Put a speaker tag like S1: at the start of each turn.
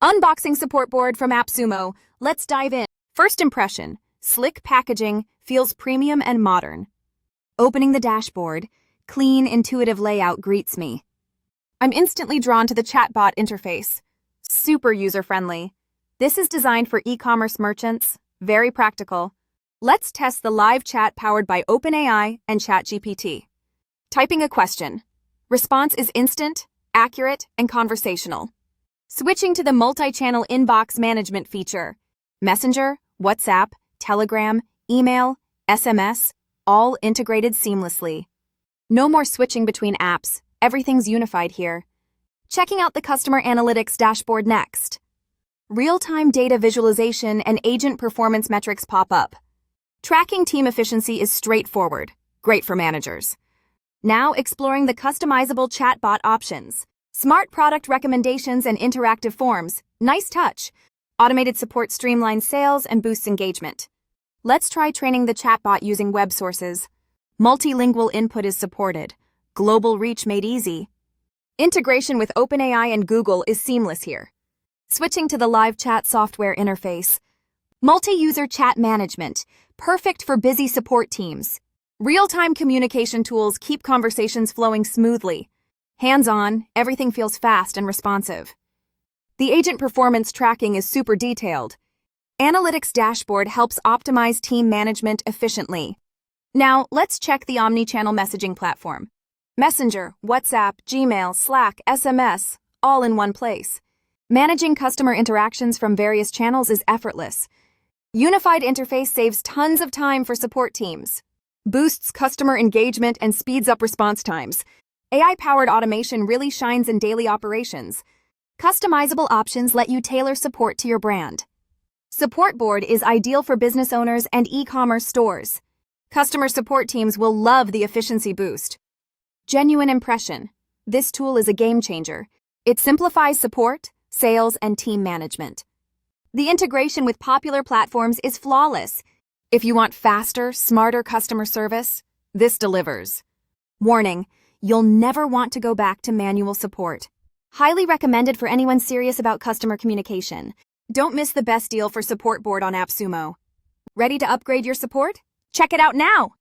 S1: Unboxing support board from AppSumo. Let's dive in. First impression, slick packaging, feels premium and modern. Opening the dashboard, clean, intuitive layout greets me. I'm instantly drawn to the Chatbot interface. Super user-friendly. This is designed for e-commerce merchants, very practical. Let's test the live chat powered by OpenAI and ChatGPT. Typing a question. Response is instant, accurate, and conversational. Switching to the multi-channel inbox management feature. Messenger, WhatsApp, Telegram, email, SMS, all integrated seamlessly. No more switching between apps, everything's unified here. Checking out the customer analytics dashboard next. Real-time data visualization and agent performance metrics pop up. Tracking team efficiency is straightforward, great for managers. Now exploring the customizable chatbot options. Smart product recommendations and interactive forms, nice touch. Automated support streamlines sales and boosts engagement. Let's try training the chatbot using web sources. Multilingual input is supported. Global reach made easy. Integration with OpenAI and Google is seamless here. Switching to the live chat software interface. Multi-user chat management, perfect for busy support teams. Real-time communication tools keep conversations flowing smoothly. Hands-on, everything feels fast and responsive. The agent performance tracking is super detailed. Analytics dashboard helps optimize team management efficiently. Now, let's check the omni-channel messaging platform. Messenger, WhatsApp, Gmail, Slack, SMS, all in one place. Managing customer interactions from various channels is effortless. Unified interface saves tons of time for support teams. Boosts customer engagement and speeds up response times. AI-powered automation really shines in daily operations. Customizable options let you tailor support to your brand. Support board is ideal for business owners and e-commerce stores. Customer support teams will love the efficiency boost. Genuine impression. This tool is a game changer. It simplifies support, sales, and team management. The integration with popular platforms is flawless. If you want faster, smarter customer service, this delivers. Warning, you'll never want to go back to manual support. Highly recommended for anyone serious about customer communication. Don't miss the best deal for support board on AppSumo. Ready to upgrade your support? Check it out now!